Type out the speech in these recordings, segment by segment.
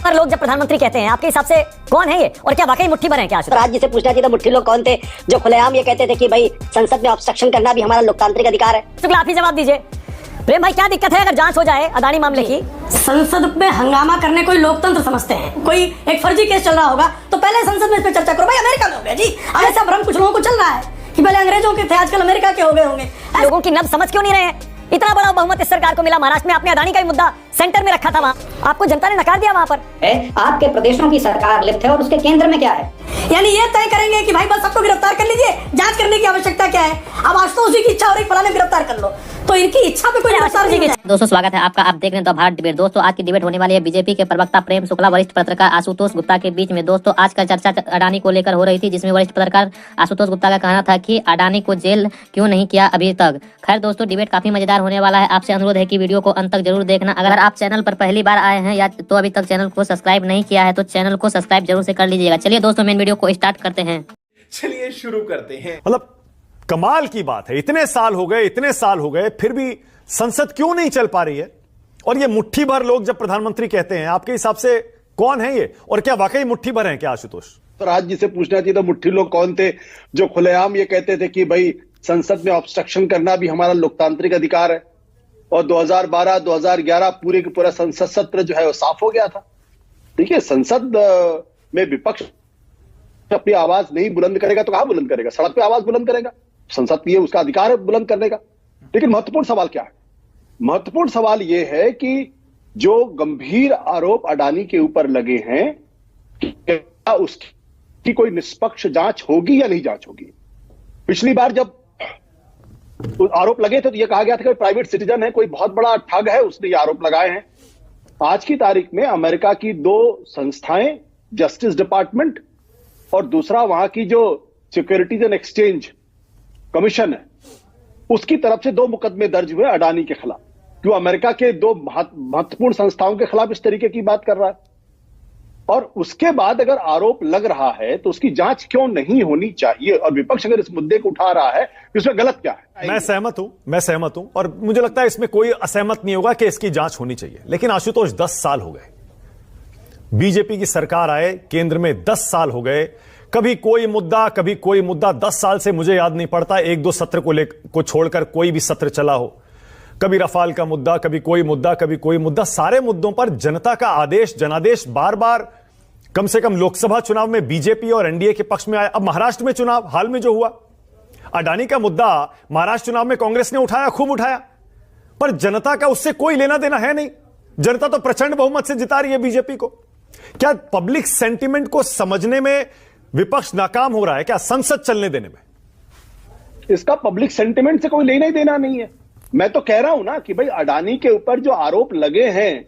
पर लोग जब प्रधानमंत्री कहते हैं, आपके हिसाब से कौन है ये, और क्या वाकई मुट्ठी भर है क्या? राज्य से पूछना चाहिए था मुट्ठी लोग कौन थे जो खुलेआम ये कहते थे कि भाई संसद में ऑब्स्ट्रक्शन करना भी हमारा लोकतांत्रिक अधिकार है। शुक्ला, आप ही जवाब दीजिए। प्रेम भाई, क्या दिक्कत है अगर जांच हो जाए अडानी मामले की? संसद में हंगामा करने कोई लोकतंत्र समझते हैं। कोई एक फर्जी केस चल रहा होगा तो पहले संसद में इस पर चर्चा करो। भाई अमेरिका में हो गया जी, ऐसा भ्रम कुछ लोगों को चल रहा है कि पहले अंग्रेजों के थे, आजकल अमेरिका के हो गए होंगे। लोगों की नब्ज समझ क्यों नहीं रहे हैं? इतना बड़ा बहुमत इस सरकार को मिला, महाराष्ट्र में आपने अडानी का ही मुद्दा सेंटर में रखा था, वहाँ आपको जनता ने नकार दिया। वहाँ पर आपके प्रदेशों की सरकार लिप्त है और उसके केंद्र में क्या है? यानी ये तय करेंगे कि भाई बस सबको गिरफ्तार कर लीजिए, जांच करने की आवश्यकता क्या है? अब आज तो उसी की इच्छा हो रही फलाने गिरफ्तार कर लो, तो इनकी इच्छा पे कोई गिरफ्तार नहीं है। दोस्तों स्वागत है आपका, आप देख रहे हैं द भारत डिबेट। दोस्तों आज की डिबेट होने वाली है बीजेपी के प्रवक्ता प्रेम शुक्ला वरिष्ठ पत्रकार आशुतोष गुप्ता के बीच में। दोस्तों आज का चर्चा अडानी को लेकर हो रही थी, जिसमें वरिष्ठ पत्रकार आशुतोष गुप्ता का कहना था कि अडानी को जेल क्यों नहीं किया अभी तक। खैर दोस्तों, डिबेट काफी मजेदार होने वाला है। आपसे अनुरोध है कि वीडियो को अंत तक जरूर देखना। अगर आप चैनल पर पहली बार आए हैं या तो अभी तक चैनल को सब्सक्राइब नहीं किया है तो चैनल को सब्सक्राइब जरूर से कर लीजिएगा। चलिए दोस्तों, मेन वीडियो को स्टार्ट करते हैं। चलिए शुरू करते हैं। मतलब कमाल की बात है, इतने साल हो गए फिर भी संसद क्यों नहीं चल पा रही है? और ये मुट्ठी भर लोग जब प्रधानमंत्री कहते हैं, आपके हिसाब से कौन है ये, और क्या वाकई मुट्ठी भर है क्या आशुतोष? तो राज्य से पूछना चाहिए था मुट्ठी लोग कौन थे जो खुलेआम ये कहते थे कि भाई संसद में ऑब्स्ट्रक्शन करना भी हमारा लोकतांत्रिक अधिकार है। और 2012-2011 पूरे का पूरा संसद सत्र जो है वो साफ हो गया था। देखिए, संसद में विपक्ष अपनी आवाज नहीं बुलंद करेगा तो कहां बुलंद करेगा? सड़क पे आवाज बुलंद करेगा। संसद की उसका अधिकार है बुलंद करने का। लेकिन महत्वपूर्ण सवाल क्या है? महत्वपूर्ण सवाल यह है कि जो गंभीर आरोप अडानी के ऊपर लगे हैं, क्या उसकी कोई निष्पक्ष जांच होगी या नहीं जांच होगी? पिछली बार जब आरोप लगे थे तो यह कहा गया था कि प्राइवेट सिटीजन है, कोई बहुत बड़ा ठग है, उसने ये आरोप लगाए हैं। आज की तारीख में अमेरिका की 2 संस्थाएं, जस्टिस डिपार्टमेंट और दूसरा वहां की जो सिक्योरिटीज एंड एक्सचेंज कमीशन है, उसकी तरफ से 2 मुकदमे दर्ज हुए अडानी के खिलाफ। क्यों अमेरिका के 2 महत्वपूर्ण संस्थाओं के खिलाफ इस तरीके की बात कर रहा है? और उसके बाद अगर आरोप लग रहा है तो उसकी जांच क्यों नहीं होनी चाहिए? और विपक्ष अगर इस मुद्दे को उठा रहा है तो इसमें गलत क्या है? मैं सहमत हूं और मुझे लगता है इसमें कोई असहमत नहीं होगा कि इसकी जांच होनी चाहिए। लेकिन आशुतोष, 10 साल हो गए बीजेपी की सरकार आए, केंद्र में 10 साल हो गए, कभी कोई मुद्दा 10 साल से मुझे याद नहीं पड़ता 1-2 सत्र को छोड़कर कोई भी सत्र चला हो। कभी रफाल का मुद्दा, कभी कोई मुद्दा, सारे मुद्दों पर जनता का आदेश जनादेश बार बार, कम से कम लोकसभा चुनाव में बीजेपी और एनडीए के पक्ष में आया। अब महाराष्ट्र में चुनाव हाल में जो हुआ, अडानी का मुद्दा महाराष्ट्र चुनाव में कांग्रेस ने उठाया, खूब उठाया, पर जनता का उससे कोई लेना देना है नहीं। जनता तो प्रचंड बहुमत से जिता रही है बीजेपी को। क्या पब्लिक सेंटीमेंट को समझने में विपक्ष नाकाम हो रहा है क्या, संसद चलने देने में? इसका पब्लिक सेंटीमेंट से कोई लेना ही देना नहीं है। मैं तो कह रहा हूं ना कि भाई अडानी के ऊपर जो आरोप लगे हैं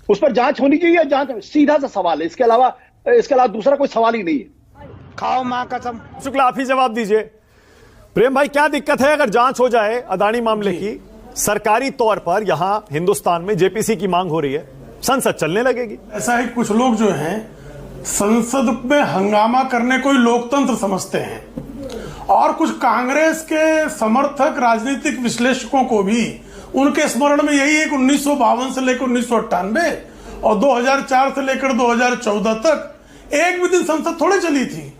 उस पर जांच होनी चाहिए। जांच सीधा सा सवाल है, इसके अलावा दूसरा कोई सवाल ही नहीं है। खाओ मां कसम। शुक्ला, आप ही जवाब दीजिए। प्रेम भाई, क्या दिक्कत है अगर जांच हो जाए अडानी मामले की? सरकारी तौर पर यहां हिंदुस्तान में जेपीसी की मांग हो रही है, संसद चलने लगेगी। ऐसा है, कुछ लोग जो हैं संसद में हंगामा करने को लोकतंत्र समझते हैं, और कुछ कांग्रेस के समर्थक राजनीतिक विश्लेषकों को भी उनके स्मरण में यही है कि 1952 से लेकर 1998 और 2004 से लेकर 2014 तक एक भी दिन संसद थोड़े चली थी,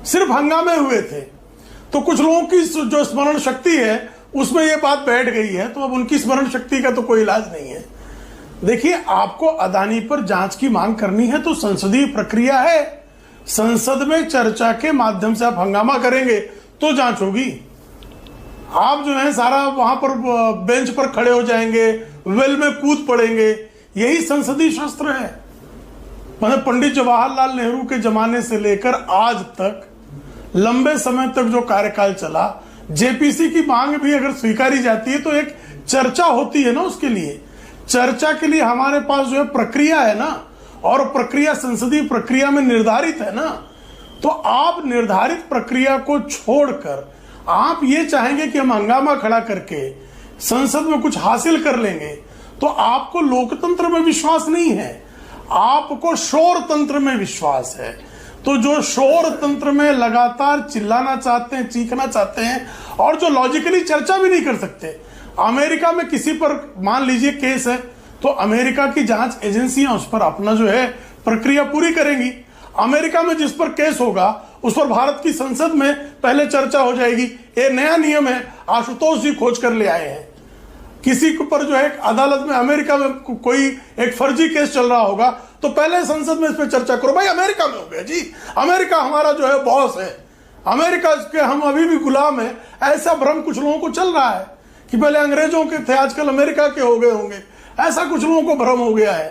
सिर्फ हंगामे हुए थे। तो कुछ लोगों की जो स्मरण शक्ति है उसमें यह बात बैठ गई है, तो अब उनकी स्मरण शक्ति का तो कोई इलाज नहीं है। देखिए, आपको अडानी पर जांच की मांग करनी है तो संसदीय प्रक्रिया है, संसद में चर्चा के माध्यम से आप हंगामा करेंगे तो जांच होगी। आप जो है सारा वहां पर बेंच पर खड़े हो जाएंगे, वेल में कूद पड़ेंगे, यही संसदीय शस्त्र है। मतलब पंडित जवाहरलाल नेहरू के जमाने से लेकर आज तक लंबे समय तक जो कार्यकाल चला, जेपीसी की मांग भी अगर स्वीकारी जाती है तो एक चर्चा होती है ना, उसके लिए चर्चा के लिए हमारे पास जो है प्रक्रिया है ना, और प्रक्रिया संसदीय प्रक्रिया में निर्धारित है ना। तो आप निर्धारित प्रक्रिया को छोड़कर आप ये चाहेंगे कि हम हंगामा खड़ा करके संसद में कुछ हासिल कर लेंगे, तो आपको लोकतंत्र में विश्वास नहीं है, आपको शोर तंत्र में विश्वास है। तो जो शोर तंत्र में लगातार चिल्लाना चाहते हैं, चीखना चाहते हैं, और जो लॉजिकली चर्चा भी नहीं कर सकते। अमेरिका में किसी पर मान लीजिए केस है, तो अमेरिका की जांच एजेंसियां उस पर अपना जो है प्रक्रिया पूरी करेंगी। अमेरिका में जिस पर केस होगा उस पर भारत की संसद में पहले चर्चा हो जाएगी। ये नया नियम है, आशुतोष जी खोज कर ले आए हैं। किसी के ऊपर जो है अदालत में अमेरिका में कोई एक फर्जी केस चल रहा होगा तो पहले संसद में इस पर चर्चा करो। भाई अमेरिका में हो गया जी, अमेरिका हमारा जो है बॉस है, अमेरिका के हम अभी भी गुलाम है, ऐसा भ्रम कुछ लोगों को चल रहा है कि पहले अंग्रेजों के थे आजकल अमेरिका के हो गए होंगे, ऐसा कुछ लोगों को भ्रम हो गया है।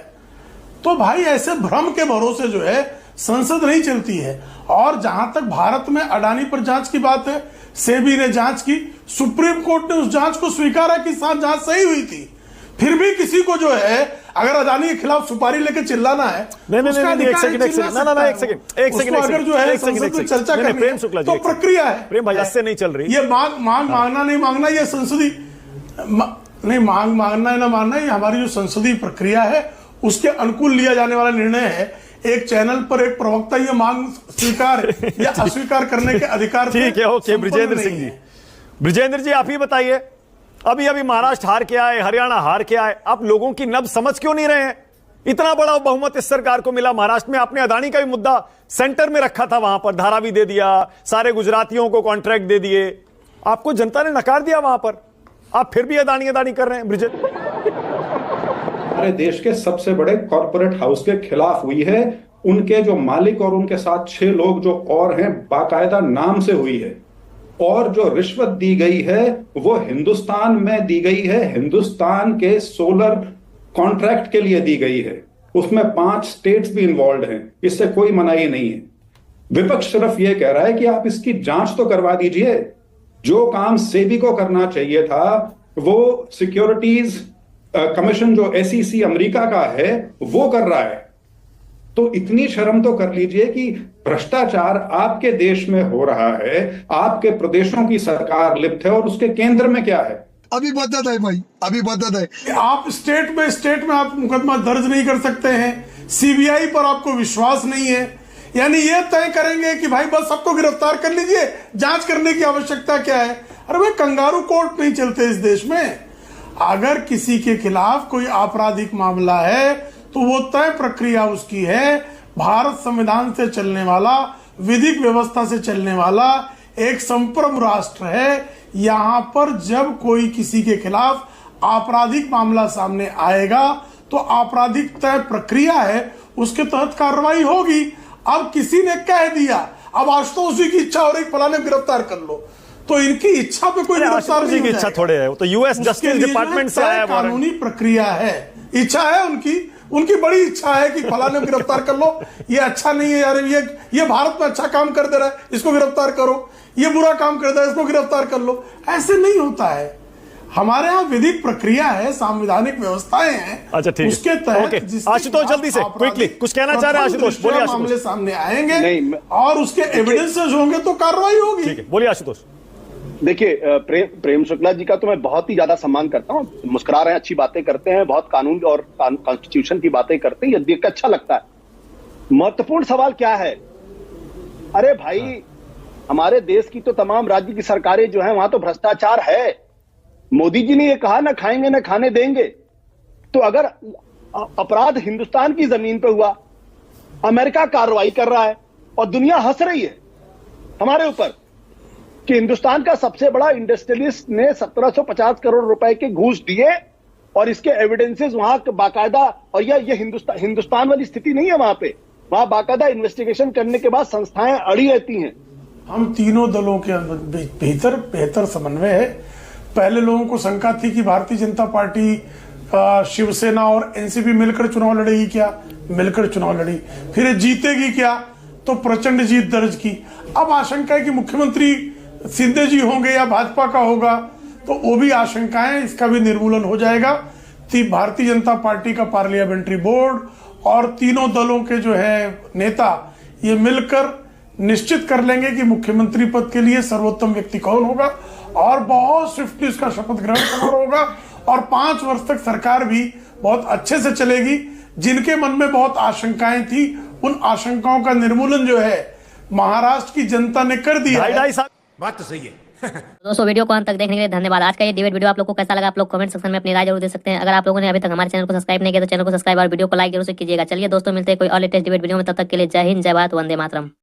तो भाई ऐसे भ्रम के भरोसे जो है संसद नहीं चलती है। और जहां तक भारत में अडानी पर जांच की बात है, सेबी ने जांच की, सुप्रीम कोर्ट ने उस जांच को स्वीकारा कि साथ जांच सही हुई थी। फिर भी किसी को जो है अगर अडानी के खिलाफ सुपारी लेके चिल्लाना है, एक सेकंड अगर जो है संसद में चर्चा करनी है तो प्रक्रिया है। प्रेम भाई ऐसे नहीं चल रही। ये मांगना नहीं मांगना, ये संसदीय नहीं मांगना ना मानना, ये हमारी जो संसदीय प्रक्रिया है उसके अनुकूल लिया जाने वाला निर्णय है। एक चैनल पर एक प्रवक्ता ये मांग स्वीकार या अस्वीकार करने के अधिकार। ठीक है, ओके। ब्रिजेंद्र सिंह जी, ब्रिजेंद्र जी आप ही बताइए, अभी अभी महाराष्ट्र हार के आए, हरियाणा हार के आए, आप लोगों की नब्ज समझ क्यों नहीं रहे हैं? इतना बड़ा बहुमत इस सरकार को मिला महाराष्ट्र में, आपने अडानी का भी मुद्दा सेंटर में रखा था, वहां पर धारा भी दे दिया, सारे गुजरातियों को कॉन्ट्रैक्ट दे दिए, आपको जनता ने नकार दिया वहां पर, आप फिर भी अडानी अडानी कर रहे हैं। ब्रिजेंद्र, हमारे देश के सबसे बड़े कॉर्पोरेट हाउस के खिलाफ हुई है। उनके जो मालिक और उनके साथ 6 लोग जो और हैं, बाकायदा नाम से हुई है। और जो रिश्वत दी गई है वो हिंदुस्तान में दी गई है, हिंदुस्तान के सोलर कॉन्ट्रैक्ट के लिए दी गई है। उसमें 5 स्टेट्स भी इन्वॉल्व हैं, इससे कोई मनाही नहीं है। विपक्ष सिर्फ ये कह रहा है कि आप इसकी जांच तो करवा दीजिए। जो काम सेबी को करना चाहिए था वो सिक्योरिटीज कमीशन जो SEC अमेरिका का है वो कर रहा है। तो इतनी शर्म तो कर लीजिए कि भ्रष्टाचार आपके देश में हो रहा है, आपके प्रदेशों की सरकार लिप्त है और उसके केंद्र में क्या है? अभी बदत है भाई, अभी बदत है। आप स्टेट में आप मुकदमा दर्ज नहीं कर सकते हैं, CBI पर आपको विश्वास नहीं है, यानी ये तय करेंगे कि भाई बस सबको गिरफ्तार कर लीजिए, जांच करने की आवश्यकता क्या है? अरे भाई कंगारू कोर्ट नहीं चलते इस देश में। अगर किसी के खिलाफ कोई आपराधिक मामला है तो वो तय प्रक्रिया उसकी है। भारत संविधान से चलने वाला, विधिक व्यवस्था से चलने वाला एक संप्रभु राष्ट्र है। यहां पर जब कोई किसी के खिलाफ आपराधिक मामला सामने आएगा तो आपराधिक तय प्रक्रिया है, उसके तहत कार्रवाई होगी। अब किसी ने कह दिया, अब आशुतोष जी की इच्छा हो रही फलाने गिरफ्तार कर लो, तो इनकी इच्छा पे कोई गिरफ्तार नहीं, इच्छा थोड़े है, वो तो US जस्टिस डिपार्टमेंट से आया, कानूनी प्रक्रिया है। इच्छा है उनकी बड़ी इच्छा है कि फलाने को गिरफ्तार कर लो, ये अच्छा नहीं है यार, ये भारत में अच्छा काम कर दे रहा है, इसको गिरफ्तार करो, ये बुरा काम कर दे रहा है, इसको गिरफ्तार कर लो। ऐसे नहीं होता है। हमारे यहाँ विधिक प्रक्रिया है, संवैधानिक व्यवस्थाएं हैं। अच्छा ठीक है, उसके तहत आशुतोष जल्दी से क्विकली कुछ कहना चाह रहे हैं आशुतोष, बोलिए। मामले सामने आएंगे और उसके एविडेंसेस होंगे तो कार्रवाई होगी। ठीक है, बोलिए आशुतोष। देखिए प्रेम शुक्ला जी का तो मैं बहुत ही ज्यादा सम्मान करता हूँ, मुस्कुरा रहे हैं, अच्छी बातें करते हैं, बहुत कानून और कॉन्स्टिट्यूशन की बातें करते हैं, ये देख कर अच्छा लगता है। महत्वपूर्ण सवाल क्या है? अरे भाई हमारे देश की तो तमाम राज्य की सरकारें जो है वहां तो भ्रष्टाचार है। मोदी जी ने ये कहा ना खाएंगे ना खाने देंगे, तो अगर अपराध हिंदुस्तान की जमीन पे हुआ, अमेरिका कार्रवाई कर रहा है और दुनिया हंस रही है हमारे ऊपर कि हिंदुस्तान का सबसे बड़ा इंडस्ट्रियलिस्ट ने 1750 करोड़ रुपए के घूस दिए और इसके एविडेंसेस वहां बाकायदा, और ये हिंदुस्तान वाली स्थिति नहीं है वहां पे, वहां बाकायदा इन्वेस्टिगेशन करने के बाद संस्थाएं अड़ी रहती हैं। हम तीनों दलों के भीतर बेहतर समन्वय है। पहले लोगों को शंका थी कि भारतीय जनता पार्टी, शिवसेना और एनसीपी मिलकर चुनाव लड़ेगी क्या, मिलकर चुनाव लड़ी, फिर जीतेगी क्या, तो प्रचंड जीत दर्ज की। अब आशंका है कि मुख्यमंत्री शिंदे जी होंगे या भाजपा का होगा, तो वो भी आशंकाएं, इसका भी निर्मूलन हो जाएगा। भारतीय जनता पार्टी का पार्लियामेंट्री बोर्ड और तीनों दलों के जो है नेता ये मिलकर निश्चित कर लेंगे कि मुख्यमंत्री पद के लिए सर्वोत्तम व्यक्ति कौन होगा और बहुत स्विफ्टली उसका शपथ ग्रहण समारोह होगा और 5 वर्ष तक सरकार भी बहुत अच्छे से चलेगी। जिनके मन में बहुत आशंकाएं थी, उन आशंकाओं का निर्मूलन जो है महाराष्ट्र की जनता ने कर दिया है। बात तो सही है, दोस्तों वीडियो को अंत तक देखने के लिए धन्यवाद। आज का ये डिबेट वीडियो आप लोग को कैसा लगा आप लोग कमेंट सेक्शन में अपनी राय जरूर दे सकते हैं। अगर आप लोगों ने अभी तक हमारे चैनल को सब्सक्राइब नहीं किया तो चैनल को सब्सक्राइब और वीडियो को लाइक जरूर से कीजिएगा। चलिए दोस्तों मिलते हैं कोई और लेटेस्ट डिबेट वीडियो में, तब तक के लिए जय हिंद, जय भारत, वंदे मातरम।